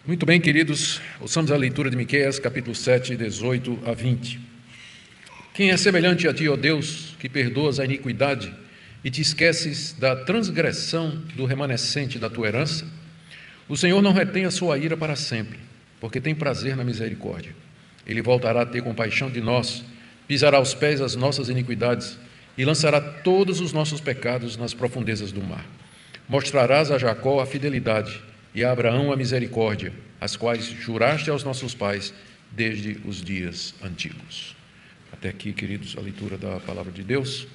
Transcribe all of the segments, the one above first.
Muito bem, queridos, ouçamos a leitura de Miqueias, capítulo 7, 18 a 20. Quem é semelhante a ti, ó Deus, que perdoas a iniquidade e te esqueces da transgressão do remanescente da tua herança? O Senhor não retém a sua ira para sempre, porque tem prazer na misericórdia. Ele voltará a ter compaixão de nós, pisará aos pés as nossas iniquidades e lançará todos os nossos pecados nas profundezas do mar. Mostrarás a Jacó a fidelidade e a Abraão a misericórdia, as quais juraste aos nossos pais desde os dias antigos. Até aqui, queridos, a leitura da palavra de Deus.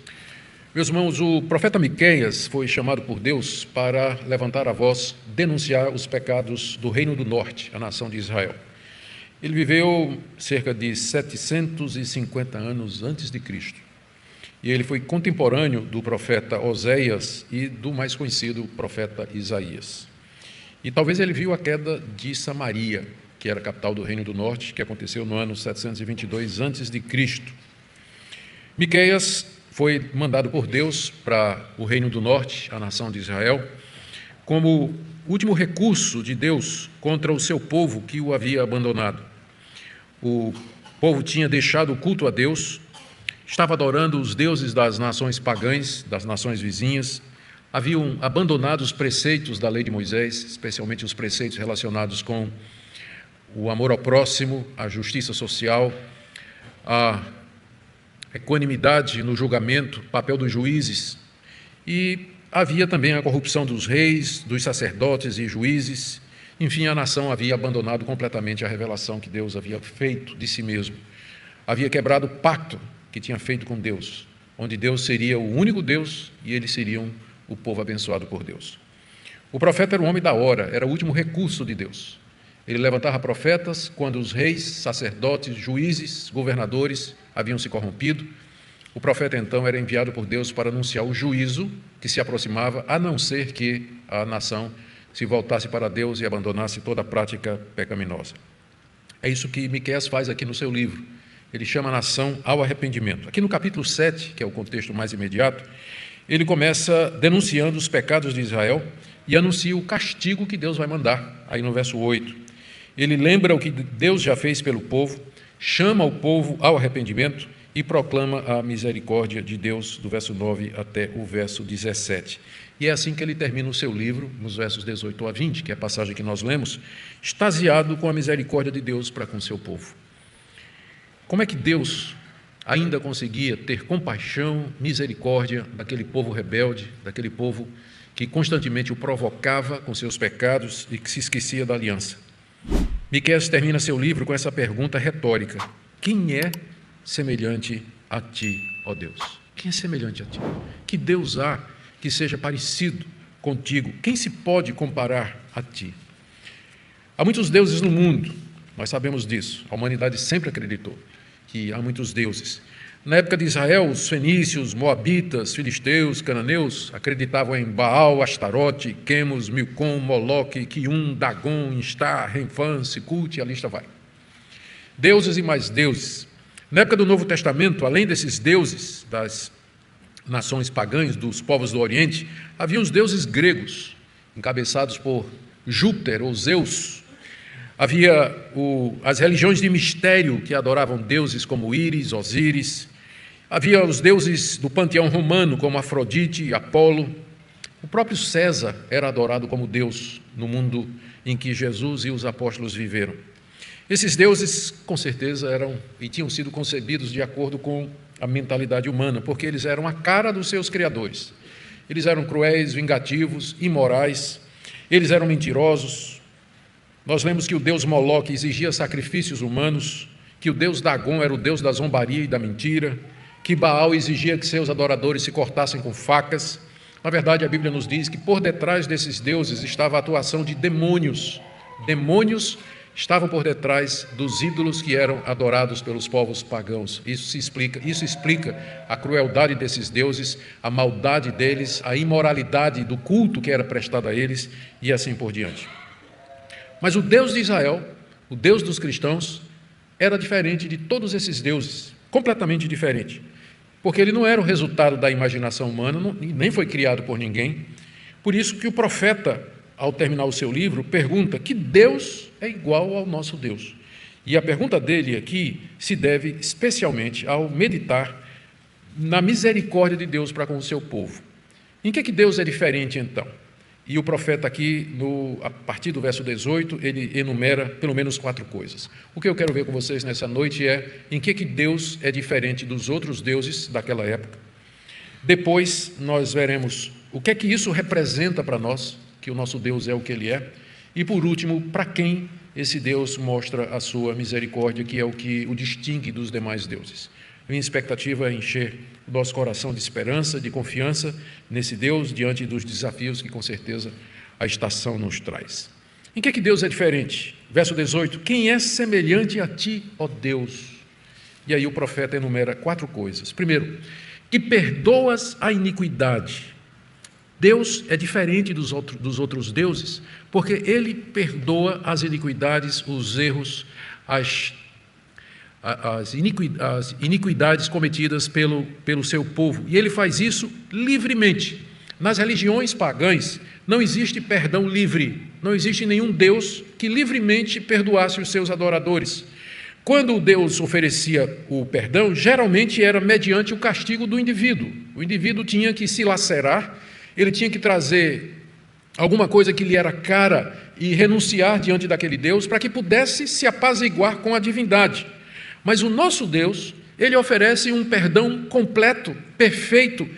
Meus irmãos, o profeta Miqueias foi chamado por Deus para levantar a voz, denunciar os pecados do Reino do Norte, a nação de Israel. Ele viveu cerca de 750 anos antes de Cristo. E ele foi contemporâneo do profeta Oséias e do mais conhecido profeta Isaías. E talvez ele viu a queda de Samaria, que era a capital do Reino do Norte, que aconteceu no ano 722 a.C. Miqueias foi mandado por Deus para o Reino do Norte, a nação de Israel, como último recurso de Deus contra o seu povo que o havia abandonado. O povo tinha deixado o culto a Deus, estava adorando os deuses das nações pagãs, das nações vizinhas, haviam abandonado os preceitos da lei de Moisés, especialmente os preceitos relacionados com o amor ao próximo, a justiça social, a equanimidade no julgamento, papel dos juízes, e havia também a corrupção dos reis, dos sacerdotes e juízes. Enfim, a nação havia abandonado completamente a revelação que Deus havia feito de si mesmo. Havia quebrado o pacto que tinha feito com Deus, onde Deus seria o único Deus e eles seriam o povo abençoado por Deus. O profeta era um homem da hora, era o último recurso de Deus. Ele levantava profetas quando os reis, sacerdotes, juízes, governadores haviam se corrompido. O profeta, então, era enviado por Deus para anunciar o juízo que se aproximava, a não ser que a nação se voltasse para Deus e abandonasse toda a prática pecaminosa. É isso que Miqueias faz aqui no seu livro. Ele chama a nação ao arrependimento. Aqui no capítulo 7, que é o contexto mais imediato, ele começa denunciando os pecados de Israel e anuncia o castigo que Deus vai mandar, aí no verso 8. Ele lembra o que Deus já fez pelo povo, chama o povo ao arrependimento e proclama a misericórdia de Deus, do verso 9 até o verso 17. E é assim que ele termina o seu livro, nos versos 18 a 20, que é a passagem que nós lemos, extasiado com a misericórdia de Deus para com o seu povo. Como é que Deus ainda conseguia ter compaixão, misericórdia daquele povo rebelde, daquele povo que constantemente o provocava com seus pecados e que se esquecia da aliança? Miqueias termina seu livro com essa pergunta retórica: quem é semelhante a ti, ó Deus? Quem é semelhante a ti? Que Deus há que seja parecido contigo? Quem se pode comparar a ti? Há muitos deuses no mundo, nós sabemos disso, a humanidade sempre acreditou que há muitos deuses. Na época de Israel, os fenícios, moabitas, filisteus, cananeus acreditavam em Baal, Astarote, Quemos, Milcom, Moloque, Quium, Dagon, Instar, Renfã, Sicute, e a lista vai. Deuses e mais deuses. Na época do Novo Testamento, além desses deuses das nações pagãs, dos povos do Oriente, havia os deuses gregos, encabeçados por Júpiter ou Zeus. Havia as religiões de mistério que adoravam deuses como Íris, Osíris. Havia os deuses do panteão romano, como Afrodite e Apolo. O próprio César era adorado como Deus no mundo em que Jesus e os apóstolos viveram. Esses deuses, com certeza, eram e tinham sido concebidos de acordo com a mentalidade humana, porque eles eram a cara dos seus criadores. Eles eram cruéis, vingativos, imorais, eles eram mentirosos. Nós lemos que o deus Moloque exigia sacrifícios humanos, que o deus Dagon era o deus da zombaria e da mentira, que Baal exigia que seus adoradores se cortassem com facas. Na verdade, a Bíblia nos diz que por detrás desses deuses estava a atuação de demônios. Demônios estavam por detrás dos ídolos que eram adorados pelos povos pagãos. Isso explica a crueldade desses deuses, a maldade deles, a imoralidade do culto que era prestado a eles e assim por diante. Mas o Deus de Israel, o Deus dos cristãos, era diferente de todos esses deuses, completamente diferente, porque ele não era o resultado da imaginação humana, nem foi criado por ninguém. Por isso que o profeta ao terminar o seu livro, pergunta que Deus é igual ao nosso Deus. E a pergunta dele aqui se deve especialmente ao meditar na misericórdia de Deus para com o seu povo. Em que Deus é diferente, então? E o profeta aqui, a partir do verso 18, ele enumera pelo menos 4 coisas. O que eu quero ver com vocês nessa noite é em que Deus é diferente dos outros deuses daquela época. Depois nós veremos o que isso representa para nós, que o nosso Deus é o que ele é. E por último, para quem esse Deus mostra a sua misericórdia, que é o que o distingue dos demais deuses. Minha expectativa é encher o nosso coração de esperança, de confiança nesse Deus, diante dos desafios que, com certeza, a estação nos traz. Em que Deus é diferente? Verso 18, quem é semelhante a ti, ó Deus? E aí o profeta enumera 4 coisas. Primeiro, que perdoas a iniquidade. Deus é diferente dos outros deuses, porque ele perdoa as iniquidades, os erros, as iniquidades cometidas pelo seu povo. E ele faz isso livremente. Nas religiões pagãs não existe perdão livre, não existe nenhum Deus que livremente perdoasse os seus adoradores. Quando Deus oferecia o perdão, geralmente era mediante o castigo do indivíduo. O indivíduo tinha que se lacerar, ele tinha que trazer alguma coisa que lhe era cara e renunciar diante daquele Deus para que pudesse se apaziguar com a divindade. Mas o nosso Deus, ele oferece um perdão completo, perfeito,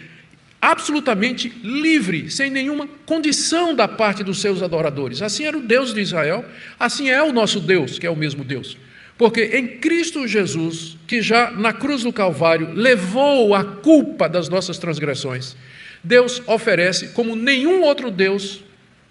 absolutamente livre, sem nenhuma condição da parte dos seus adoradores. Assim era o Deus de Israel, assim é o nosso Deus, que é o mesmo Deus. Porque em Cristo Jesus, que já na cruz do Calvário levou a culpa das nossas transgressões, Deus oferece, como nenhum outro Deus,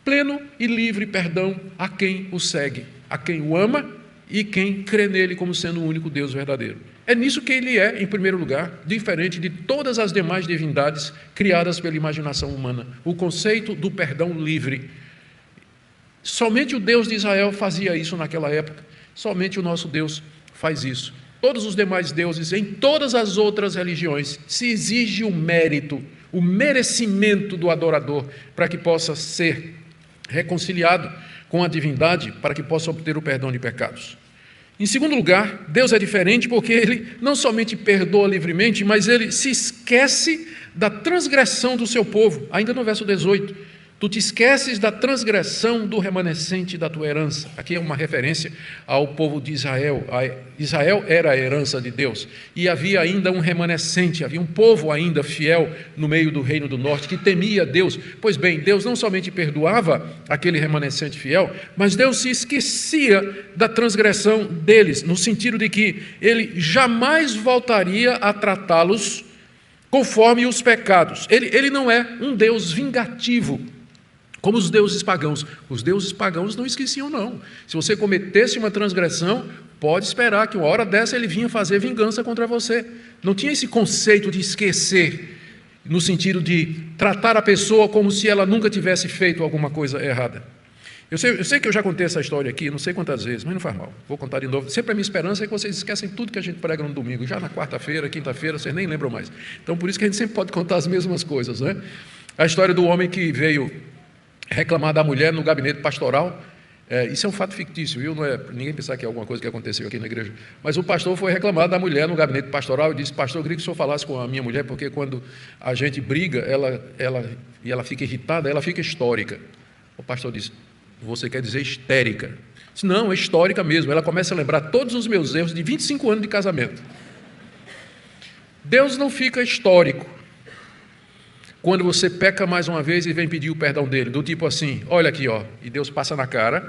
pleno e livre perdão a quem o segue, a quem o ama e quem crê nele como sendo o único Deus verdadeiro. É nisso que ele é, em primeiro lugar, diferente de todas as demais divindades criadas pela imaginação humana. O conceito do perdão livre. Somente o Deus de Israel fazia isso naquela época. Somente o nosso Deus faz isso. Todos os demais deuses, em todas as outras religiões, se exige o mérito, o merecimento do adorador para que possa ser reconciliado com a divindade, para que possa obter o perdão de pecados. Em segundo lugar, Deus é diferente porque ele não somente perdoa livremente, mas ele se esquece da transgressão do seu povo. Ainda no verso 18, tu te esqueces da transgressão do remanescente da tua herança. Aqui é uma referência ao povo de Israel. Israel era a herança de Deus e havia ainda um remanescente, havia um povo ainda fiel no meio do reino do norte que temia Deus. Pois bem, Deus não somente perdoava aquele remanescente fiel, mas Deus se esquecia da transgressão deles, no sentido de que ele jamais voltaria a tratá-los conforme os pecados. Ele não é um Deus vingativo, como os deuses pagãos. Os deuses pagãos não esqueciam, não. Se você cometesse uma transgressão, pode esperar que uma hora dessa ele vinha fazer vingança contra você. Não tinha esse conceito de esquecer, no sentido de tratar a pessoa como se ela nunca tivesse feito alguma coisa errada. Eu sei que eu já contei essa história aqui, não sei quantas vezes, mas não faz mal. Vou contar de novo. Sempre a minha esperança é que vocês esquecem tudo que a gente prega no domingo. Já na quarta-feira, quinta-feira, vocês nem lembram mais. Então, por isso que a gente sempre pode contar as mesmas coisas, né? A história do homem que veio reclamar da mulher no gabinete pastoral. Isso é um fato fictício, viu? Não é ninguém pensar que é alguma coisa que aconteceu aqui na igreja. Mas o pastor foi reclamar da mulher no gabinete pastoral e disse: pastor, eu queria que o senhor falasse com a minha mulher, porque quando a gente briga, ela fica irritada, ela fica histórica. O pastor disse: você quer dizer histérica? Disse: não, é histórica mesmo. Ela começa a lembrar todos os meus erros de 25 anos de casamento. Deus não fica histórico quando você peca mais uma vez e vem pedir o perdão dele, do tipo assim: olha aqui, ó, e Deus passa na cara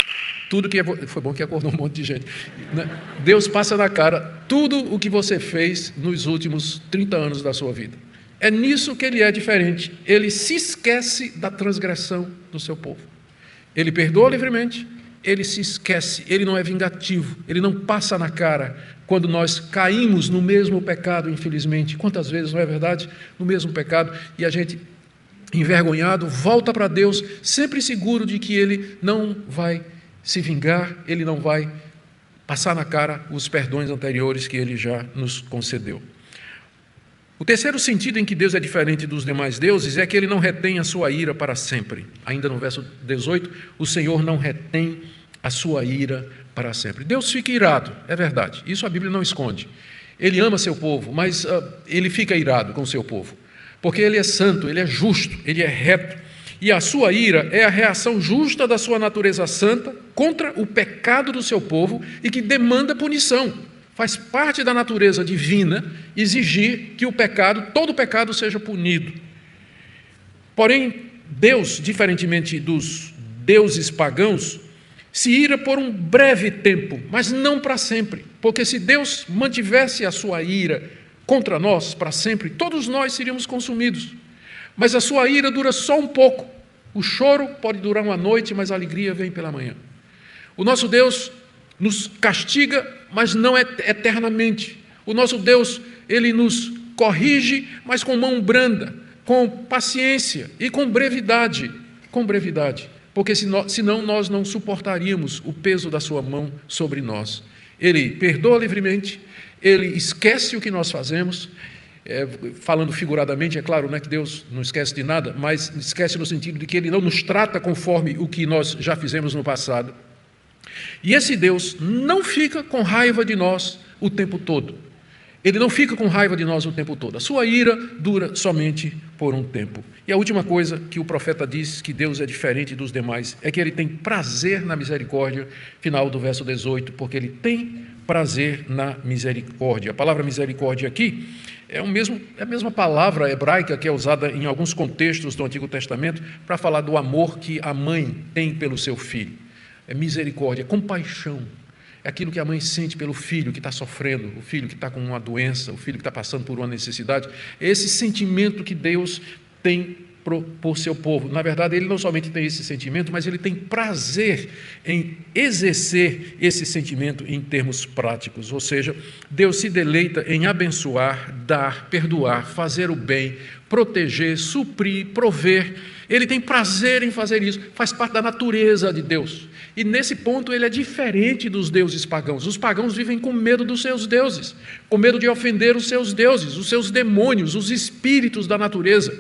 tudo que foi bom que acordou um monte de gente, né? Deus passa na cara tudo o que você fez nos últimos 30 anos da sua vida. É nisso que ele é diferente. Ele se esquece da transgressão do seu povo. Ele perdoa livremente, ele se esquece, ele não é vingativo, ele não passa na cara quando nós caímos no mesmo pecado, infelizmente. Quantas vezes, não é verdade? No mesmo pecado, e a gente, envergonhado, volta para Deus, sempre seguro de que ele não vai se vingar, ele não vai passar na cara os perdões anteriores que ele já nos concedeu. O terceiro sentido em que Deus é diferente dos demais deuses é que ele não retém a sua ira para sempre. Ainda no verso 18, o Senhor não retém a sua ira para sempre. Deus fica irado, é verdade, isso a Bíblia não esconde. Ele ama seu povo, mas ele fica irado com o seu povo, porque ele é santo, ele é justo, ele é reto, e a sua ira é a reação justa da sua natureza santa contra o pecado do seu povo e que demanda punição. Faz parte da natureza divina exigir que o pecado, todo pecado, seja punido. Porém, Deus, diferentemente dos deuses pagãos, se ira por um breve tempo, mas não para sempre, porque se Deus mantivesse a sua ira contra nós para sempre, todos nós seríamos consumidos. Mas a sua ira dura só um pouco. O choro pode durar uma noite, mas a alegria vem pela manhã. O nosso Deus nos castiga, mas não eternamente. O nosso Deus, ele nos corrige, mas com mão branda, com paciência e com brevidade. Porque senão nós não suportaríamos o peso da sua mão sobre nós. Ele perdoa livremente, ele esquece o que nós fazemos, falando figuradamente, é claro, que Deus não esquece de nada, mas esquece no sentido de que ele não nos trata conforme o que nós já fizemos no passado. E esse Deus não fica com raiva de nós o tempo todo. Ele não fica com raiva de nós o tempo todo. A sua ira dura somente por um tempo. E a última coisa que o profeta diz, que Deus é diferente dos demais, é que ele tem prazer na misericórdia, final do verso 18, porque ele tem prazer na misericórdia. A palavra misericórdia aqui é a mesma palavra hebraica que é usada em alguns contextos do Antigo Testamento para falar do amor que a mãe tem pelo seu filho. É misericórdia, compaixão. É aquilo que a mãe sente pelo filho que está sofrendo, o filho que está com uma doença, o filho que está passando por uma necessidade. É esse sentimento que Deus tem por seu povo. Na verdade, ele não somente tem esse sentimento, mas ele tem prazer em exercer esse sentimento em termos práticos. Ou seja, Deus se deleita em abençoar, dar, perdoar, fazer o bem, proteger, suprir, prover. Ele tem prazer em fazer isso, faz parte da natureza de Deus. E nesse ponto ele é diferente dos deuses pagãos. Os pagãos vivem com medo dos seus deuses, com medo de ofender os seus deuses, os seus demônios, os espíritos da natureza,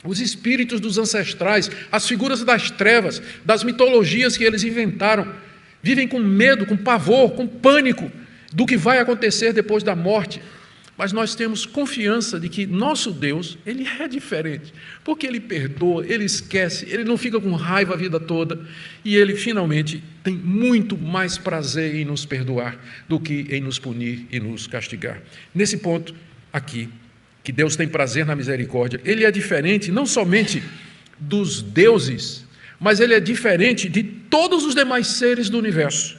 os espíritos dos ancestrais, as figuras das trevas, das mitologias que eles inventaram. Vivem com medo, com pavor, com pânico do que vai acontecer depois da morte. Mas nós temos confiança de que nosso Deus, ele é diferente, porque ele perdoa, ele esquece, ele não fica com raiva a vida toda, e ele finalmente tem muito mais prazer em nos perdoar do que em nos punir e nos castigar. Nesse ponto aqui, que Deus tem prazer na misericórdia, ele é diferente não somente dos deuses, mas ele é diferente de todos os demais seres do universo.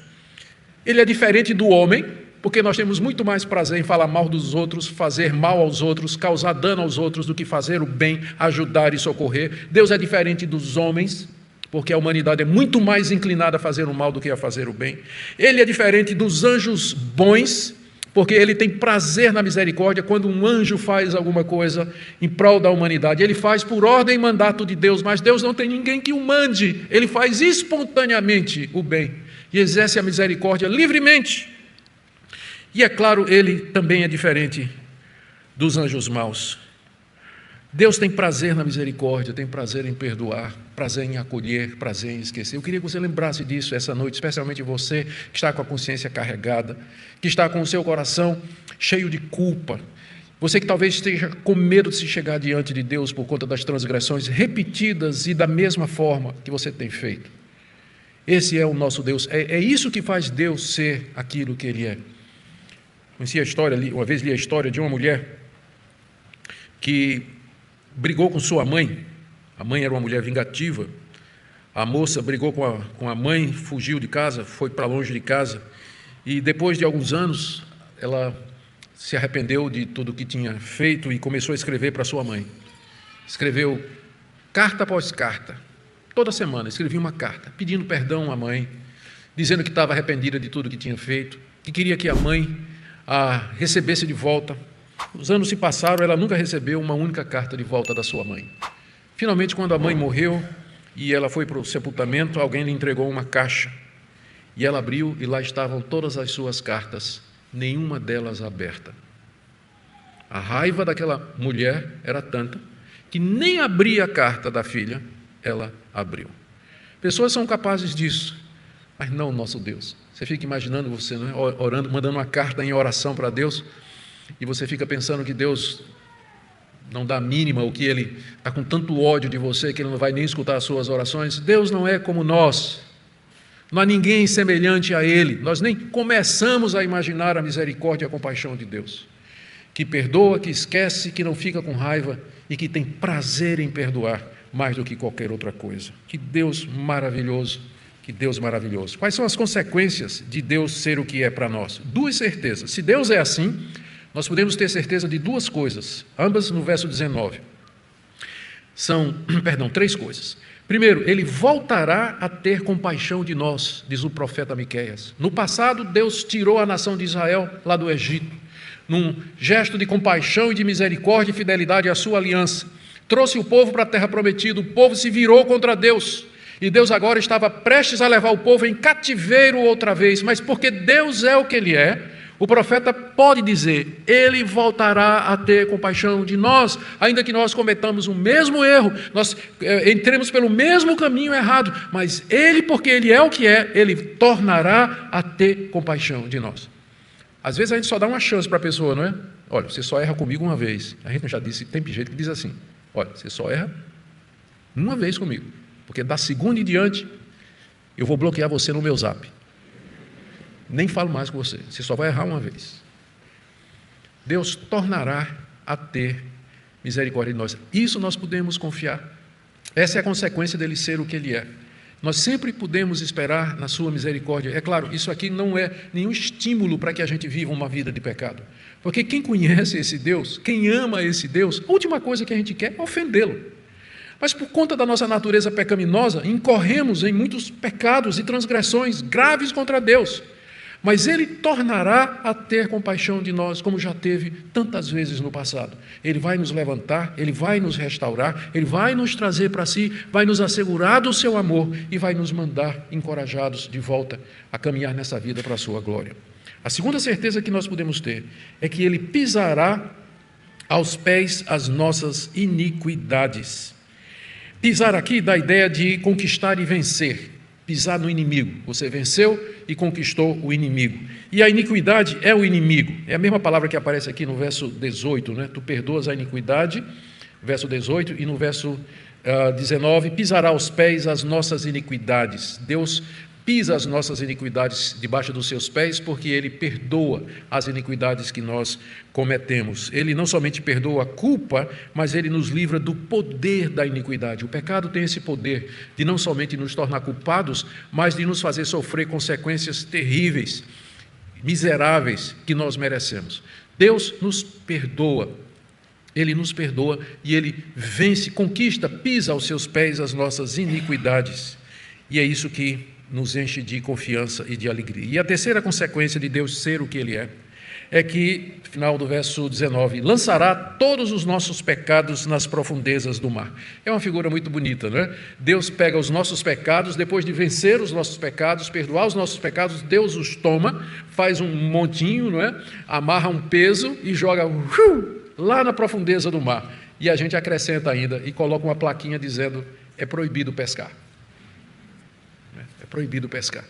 Ele é diferente do homem, porque nós temos muito mais prazer em falar mal dos outros, fazer mal aos outros, causar dano aos outros, do que fazer o bem, ajudar e socorrer. Deus é diferente dos homens, porque a humanidade é muito mais inclinada a fazer o mal do que a fazer o bem. Ele é diferente dos anjos bons, porque ele tem prazer na misericórdia. Quando um anjo faz alguma coisa em prol da humanidade, ele faz por ordem e mandato de Deus, mas Deus não tem ninguém que o mande, ele faz espontaneamente o bem e exerce a misericórdia livremente. E é claro, ele também é diferente dos anjos maus. Deus tem prazer na misericórdia, tem prazer em perdoar, prazer em acolher, prazer em esquecer. Eu queria que você lembrasse disso essa noite, especialmente você que está com a consciência carregada, que está com o seu coração cheio de culpa. Você que talvez esteja com medo de se chegar diante de Deus por conta das transgressões repetidas e da mesma forma que você tem feito. Esse é o nosso Deus. É isso que faz Deus ser aquilo que Ele é. Conheci a história, uma vez li a história de uma mulher que brigou com sua mãe. A mãe era uma mulher vingativa. A moça brigou com a mãe, fugiu de casa, foi para longe de casa. E depois de alguns anos, ela se arrependeu de tudo o que tinha feito e começou a escrever para sua mãe. Escreveu carta após carta. Toda semana escrevia uma carta, pedindo perdão à mãe, dizendo que estava arrependida de tudo que tinha feito, que queria que a mãe a recebesse de volta. Os anos se passaram, ela nunca recebeu uma única carta de volta da sua mãe. Finalmente, quando a mãe morreu e ela foi para o sepultamento, alguém lhe entregou uma caixa. E ela abriu e lá estavam todas as suas cartas, nenhuma delas aberta. A raiva daquela mulher era tanta que nem abrir a carta da filha, ela abriu. Pessoas são capazes disso, mas não o nosso Deus. Você fica imaginando você, não é? Orando, mandando uma carta em oração para Deus, e você fica pensando que Deus não dá a mínima, ou que Ele está com tanto ódio de você que Ele não vai nem escutar as suas orações. Deus não é como nós. Não há ninguém semelhante a Ele. Nós nem começamos a imaginar a misericórdia e a compaixão de Deus, que perdoa, que esquece, que não fica com raiva e que tem prazer em perdoar mais do que qualquer outra coisa. Que Deus maravilhoso, que Deus maravilhoso. Quais são as consequências de Deus ser o que é para nós? Duas certezas. Se Deus é assim, nós podemos ter certeza de duas coisas, ambas no verso 19. São, três coisas. Primeiro, Ele voltará a ter compaixão de nós, diz o profeta Miqueias. No passado, Deus tirou a nação de Israel lá do Egito, num gesto de compaixão e de misericórdia e fidelidade à sua aliança. Trouxe o povo para a terra prometida, o povo se virou contra Deus, e Deus agora estava prestes a levar o povo em cativeiro outra vez, mas porque Deus é o que Ele é, o profeta pode dizer, Ele voltará a ter compaixão de nós, ainda que nós cometamos o mesmo erro, nós entremos pelo mesmo caminho errado, mas Ele, porque Ele é o que é, Ele tornará a ter compaixão de nós. Às vezes a gente só dá uma chance para a pessoa, não é? Olha, você só erra comigo uma vez. A gente já disse, tem gente que diz assim, olha, você só erra uma vez comigo, porque da segunda em diante eu vou bloquear você no meu zap. Nem falo mais com você, você só vai errar uma vez. Deus tornará a ter misericórdia de nós. Isso nós podemos confiar. Essa é a consequência dele ser o que ele é. Nós sempre podemos esperar na sua misericórdia. É claro, isso aqui não é nenhum estímulo para que a gente viva uma vida de pecado. Porque quem conhece esse Deus, quem ama esse Deus, a última coisa que a gente quer é ofendê-lo. Mas por conta da nossa natureza pecaminosa, incorremos em muitos pecados e transgressões graves contra Deus. Mas Ele tornará a ter compaixão de nós, como já teve tantas vezes no passado. Ele vai nos levantar, Ele vai nos restaurar, Ele vai nos trazer para si, vai nos assegurar do seu amor e vai nos mandar encorajados de volta a caminhar nessa vida para a sua glória. A segunda certeza que nós podemos ter é que Ele pisará aos pés as nossas iniquidades. Pisar aqui dá a ideia de conquistar e vencer. Pisar no inimigo. Você venceu e conquistou o inimigo. E a iniquidade é o inimigo. É a mesma palavra que aparece aqui no verso 18, né? Tu perdoas a iniquidade, verso 18, e no verso 19, pisará aos pés as nossas iniquidades. Deus pisa as nossas iniquidades debaixo dos seus pés, porque Ele perdoa as iniquidades que nós cometemos. Ele não somente perdoa a culpa, mas Ele nos livra do poder da iniquidade. O pecado tem esse poder de não somente nos tornar culpados, mas de nos fazer sofrer consequências terríveis, miseráveis, que nós merecemos. Deus nos perdoa. Ele nos perdoa e Ele vence, conquista, pisa aos seus pés as nossas iniquidades. E é isso que nos enche de confiança e de alegria. E a terceira consequência de Deus ser o que Ele é que, final do verso 19, lançará todos os nossos pecados nas profundezas do mar. É uma figura muito bonita, não é? Deus pega os nossos pecados, depois de vencer os nossos pecados, perdoar os nossos pecados, Deus os toma, faz um montinho, não é? Amarra um peso e joga lá na profundeza do mar. E a gente acrescenta ainda e coloca uma plaquinha dizendo, é proibido pescar. É proibido pescar.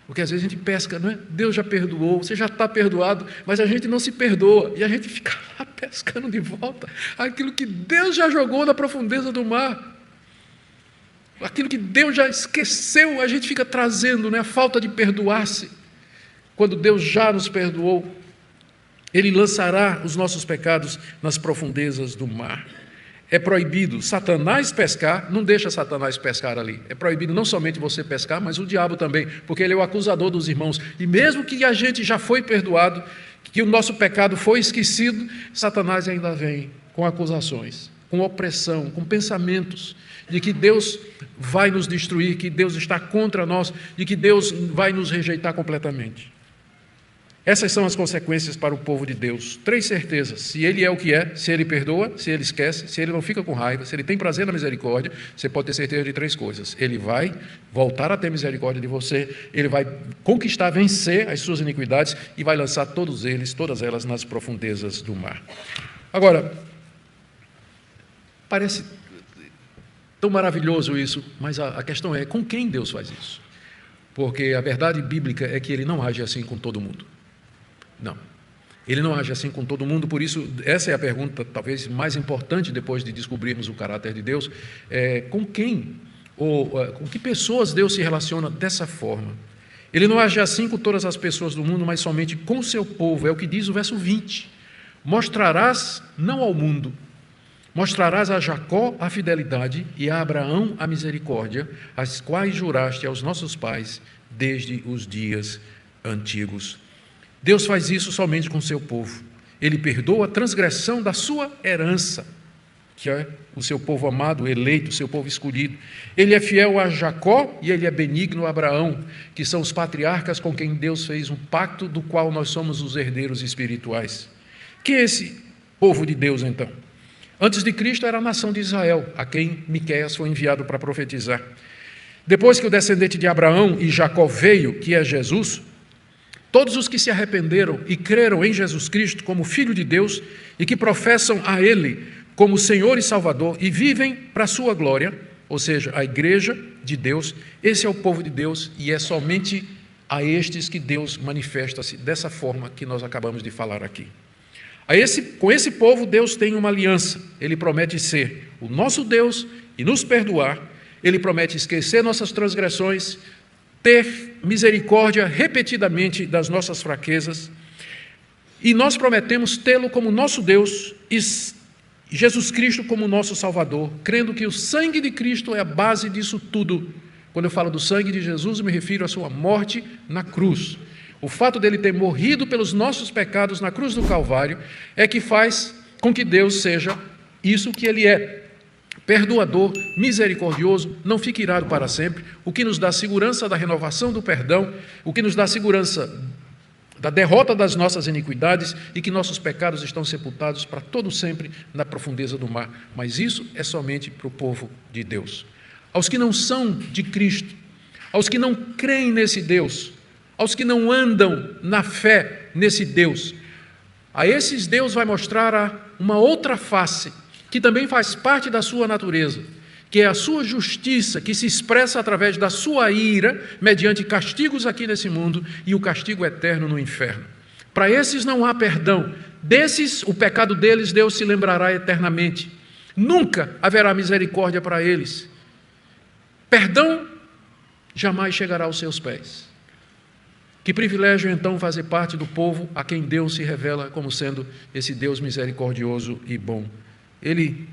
Porque às vezes a gente pesca, não é? Deus já perdoou, você já está perdoado, mas a gente não se perdoa. E a gente fica lá pescando de volta aquilo que Deus já jogou na profundeza do mar. Aquilo que Deus já esqueceu, a gente fica trazendo, né? A falta de perdoar-se. Quando Deus já nos perdoou, Ele lançará os nossos pecados nas profundezas do mar. É proibido Satanás pescar, não deixa Satanás pescar ali. É proibido não somente você pescar, mas o diabo também, porque ele é o acusador dos irmãos. E mesmo que a gente já foi perdoado, que o nosso pecado foi esquecido, Satanás ainda vem com acusações, com opressão, com pensamentos de que Deus vai nos destruir, que Deus está contra nós, de que Deus vai nos rejeitar completamente. Essas são as consequências para o povo de Deus. 3 certezas. Se Ele é o que é, se Ele perdoa, se Ele esquece, se Ele não fica com raiva, se Ele tem prazer na misericórdia, você pode ter certeza de 3 coisas. Ele vai voltar a ter misericórdia de você, Ele vai conquistar, vencer as suas iniquidades e vai lançar todas elas nas profundezas do mar. Agora, parece tão maravilhoso isso, mas a questão é com quem Deus faz isso? Porque a verdade bíblica é que Ele não age assim com todo mundo. Não. Ele não age assim com todo mundo, por isso, essa é a pergunta talvez mais importante depois de descobrirmos o caráter de Deus, com quem, ou com que pessoas Deus se relaciona dessa forma. Ele não age assim com todas as pessoas do mundo, mas somente com o seu povo, é o que diz o verso 20. Mostrarás, não ao mundo, mostrarás a Jacó a fidelidade e a Abraão a misericórdia, as quais juraste aos nossos pais desde os dias antigos. Deus faz isso somente com o seu povo. Ele perdoa a transgressão da sua herança, que é o seu povo amado, eleito, o seu povo escolhido. Ele é fiel a Jacó e ele é benigno a Abraão, que são os patriarcas com quem Deus fez um pacto do qual nós somos os herdeiros espirituais. Quem é esse povo de Deus, então? Antes de Cristo era a nação de Israel, a quem Miqueias foi enviado para profetizar. Depois que o descendente de Abraão e Jacó veio, que é Jesus, todos os que se arrependeram e creram em Jesus Cristo como Filho de Deus e que professam a Ele como Senhor e Salvador e vivem para a sua glória, ou seja, a igreja de Deus, esse é o povo de Deus e é somente a estes que Deus manifesta-se dessa forma que nós acabamos de falar aqui. Com esse povo, Deus tem uma aliança. Ele promete ser o nosso Deus e nos perdoar. Ele promete esquecer nossas transgressões, ter misericórdia repetidamente das nossas fraquezas. E nós prometemos tê-lo como nosso Deus e Jesus Cristo como nosso Salvador, crendo que o sangue de Cristo é a base disso tudo. Quando eu falo do sangue de Jesus, eu me refiro à sua morte na cruz. O fato dele ter morrido pelos nossos pecados na cruz do Calvário é que faz com que Deus seja isso que Ele é. Perdoador, misericordioso, não fica irado para sempre, o que nos dá segurança da renovação do perdão, o que nos dá segurança da derrota das nossas iniquidades e que nossos pecados estão sepultados para todo sempre na profundeza do mar. Mas isso é somente para o povo de Deus. Aos que não são de Cristo, aos que não creem nesse Deus, aos que não andam na fé nesse Deus, a esses Deus vai mostrar uma outra face, que também faz parte da sua natureza, que é a sua justiça, que se expressa através da sua ira, mediante castigos aqui nesse mundo e o castigo eterno no inferno. Para esses não há perdão, desses, o pecado deles, Deus se lembrará eternamente. Nunca haverá misericórdia para eles. Perdão jamais chegará aos seus pés. Que privilégio, então, fazer parte do povo a quem Deus se revela como sendo esse Deus misericordioso e bom. Ele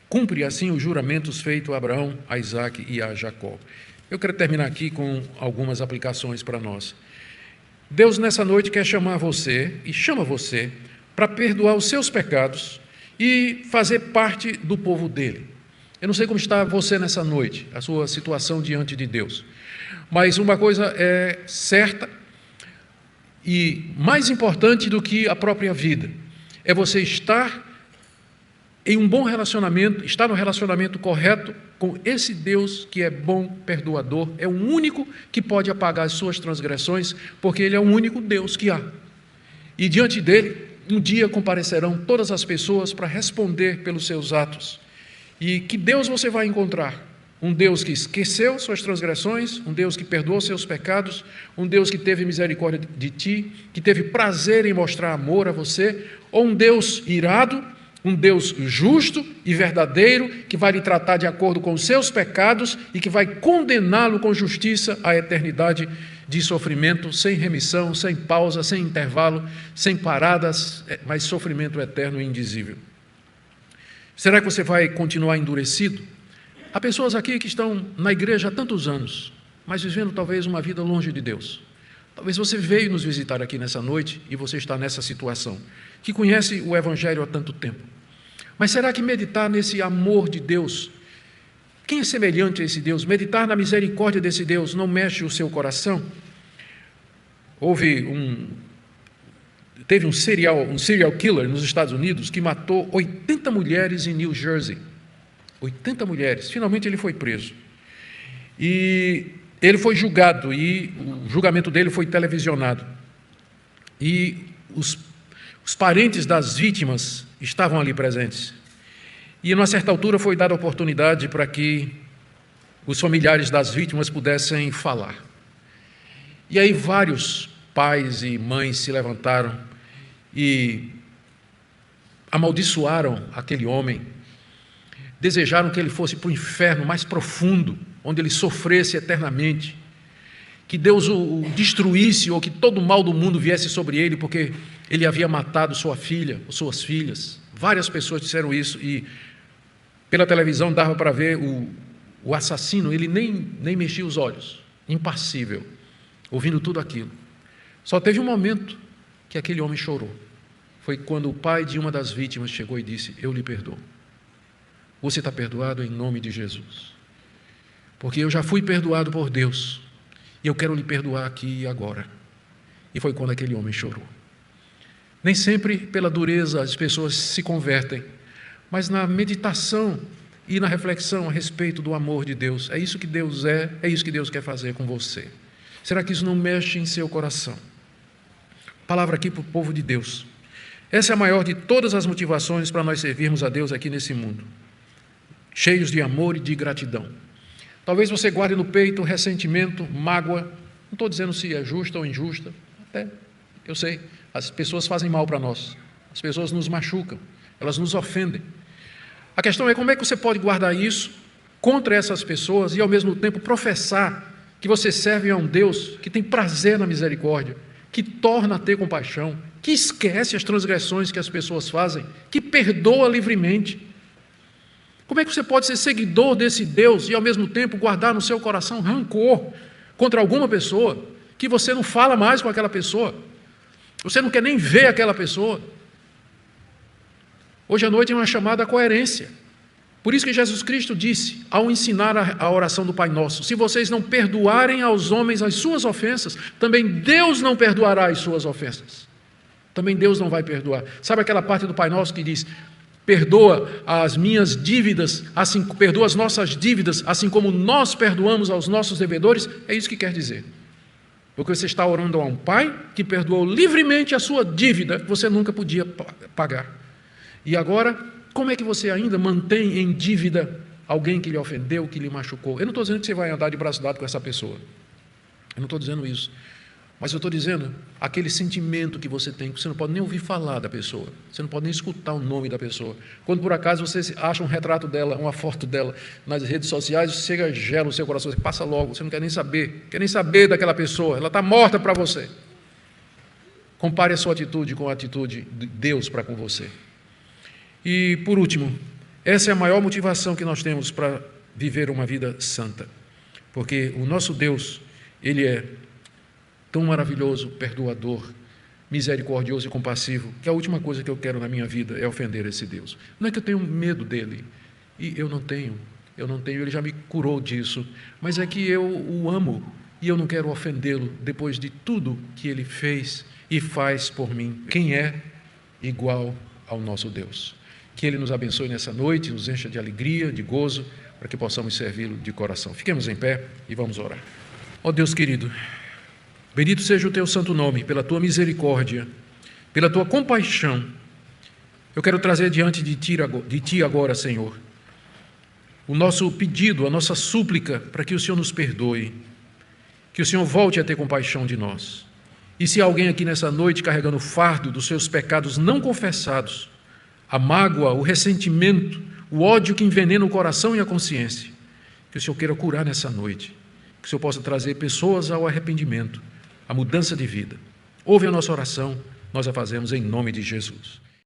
cumpre, assim, os juramentos feitos a Abraão, a Isaque e a Jacó. Eu quero terminar aqui com algumas aplicações para nós. Deus, nessa noite, quer chamar você, e chama você, para perdoar os seus pecados e fazer parte do povo dele. Eu não sei como está você nessa noite, a sua situação diante de Deus. Mas uma coisa é certa e mais importante do que a própria vida, é você estar em um bom relacionamento, estar no relacionamento correto com esse Deus que é bom, perdoador, é o único que pode apagar as suas transgressões, porque Ele é o único Deus que há. E diante dele, um dia comparecerão todas as pessoas para responder pelos seus atos. E que Deus você vai encontrar? Um Deus que esqueceu suas transgressões, um Deus que perdoou seus pecados, um Deus que teve misericórdia de ti, que teve prazer em mostrar amor a você, ou um Deus irado, um Deus justo e verdadeiro, que vai lhe tratar de acordo com os seus pecados e que vai condená-lo com justiça à eternidade de sofrimento, sem remissão, sem pausa, sem intervalo, sem paradas, mas sofrimento eterno e indizível. Será que você vai continuar endurecido? Há pessoas aqui que estão na igreja há tantos anos, mas vivendo talvez uma vida longe de Deus. Talvez você veio nos visitar aqui nessa noite e você está nessa situação, que conhece o Evangelho há tanto tempo. Mas será que meditar nesse amor de Deus, quem é semelhante a esse Deus, meditar na misericórdia desse Deus, não mexe o seu coração? Teve um serial killer nos Estados Unidos que matou 80 mulheres em New Jersey. 80 mulheres. Finalmente ele foi preso. E ele foi julgado e o julgamento dele foi televisionado. E Os parentes das vítimas estavam ali presentes. E, numa certa altura, foi dada a oportunidade para que os familiares das vítimas pudessem falar. E aí vários pais e mães se levantaram e amaldiçoaram aquele homem, desejaram que ele fosse para o inferno mais profundo, onde ele sofresse eternamente, que Deus o destruísse ou que todo o mal do mundo viesse sobre ele, porque ele havia matado sua filha ou suas filhas. Várias pessoas disseram isso e pela televisão dava para ver o assassino, ele nem mexia os olhos, impassível, ouvindo tudo aquilo. Só teve um momento que aquele homem chorou. Foi quando o pai de uma das vítimas chegou e disse: eu lhe perdoo. Você está perdoado em nome de Jesus. Porque eu já fui perdoado por Deus. E eu quero lhe perdoar aqui e agora. E foi quando aquele homem chorou. Nem sempre pela dureza as pessoas se convertem, mas na meditação e na reflexão a respeito do amor de Deus. É isso que Deus é isso que Deus quer fazer com você. Será que isso não mexe em seu coração? Palavra aqui para o povo de Deus. Essa é a maior de todas as motivações para nós servirmos a Deus aqui nesse mundo. Cheios de amor e de gratidão. Talvez você guarde no peito ressentimento, mágoa. Não estou dizendo se é justa ou injusta. Até, eu sei, as pessoas fazem mal para nós. As pessoas nos machucam. Elas nos ofendem. A questão é como é que você pode guardar isso contra essas pessoas e ao mesmo tempo professar que você serve a um Deus que tem prazer na misericórdia, que torna a ter compaixão, que esquece as transgressões que as pessoas fazem, que perdoa livremente. Como é que você pode ser seguidor desse Deus e ao mesmo tempo guardar no seu coração rancor contra alguma pessoa, que você não fala mais com aquela pessoa, você não quer nem ver aquela pessoa? Hoje à noite é uma chamada à coerência. Por isso que Jesus Cristo disse, ao ensinar a oração do Pai Nosso: se vocês não perdoarem aos homens as suas ofensas, também Deus não perdoará as suas ofensas. Também Deus não vai perdoar. Sabe aquela parte do Pai Nosso que diz: perdoa as minhas dívidas, assim, perdoa as nossas dívidas, assim como nós perdoamos aos nossos devedores? É isso que quer dizer. Porque você está orando a um Pai que perdoou livremente a sua dívida que você nunca podia pagar. E agora, como é que você ainda mantém em dívida alguém que lhe ofendeu, que lhe machucou? Eu não estou dizendo que você vai andar de braço dado com essa pessoa. Eu não estou dizendo isso. Mas eu estou dizendo aquele sentimento que você tem, que você não pode nem ouvir falar da pessoa, você não pode nem escutar o nome da pessoa. Quando por acaso você acha um retrato dela, uma foto dela nas redes sociais, chega, gela o seu coração, você passa logo, você não quer nem saber daquela pessoa, ela está morta para você. Compare a sua atitude com a atitude de Deus para com você. E, por último, essa é a maior motivação que nós temos para viver uma vida santa. Porque o nosso Deus, Ele é tão maravilhoso, perdoador, misericordioso e compassivo, que a última coisa que eu quero na minha vida é ofender esse Deus. Não é que eu tenho medo dEle, e eu não tenho, Ele já me curou disso, mas é que eu o amo, e eu não quero ofendê-lo depois de tudo que Ele fez e faz por mim. Quem é igual ao nosso Deus? Que Ele nos abençoe nessa noite, nos encha de alegria, de gozo, para que possamos servi-lo de coração. Fiquemos em pé e vamos orar. Ó Deus querido, bendito seja o Teu santo nome, pela Tua misericórdia, pela Tua compaixão. Eu quero trazer diante de Ti agora, Senhor, o nosso pedido, a nossa súplica, para que o Senhor nos perdoe, que o Senhor volte a ter compaixão de nós. E se alguém aqui nessa noite carregando o fardo dos seus pecados não confessados, a mágoa, o ressentimento, o ódio que envenena o coração e a consciência, que o Senhor queira curar nessa noite, que o Senhor possa trazer pessoas ao arrependimento, à mudança de vida. Ouve a nossa oração, nós a fazemos em nome de Jesus.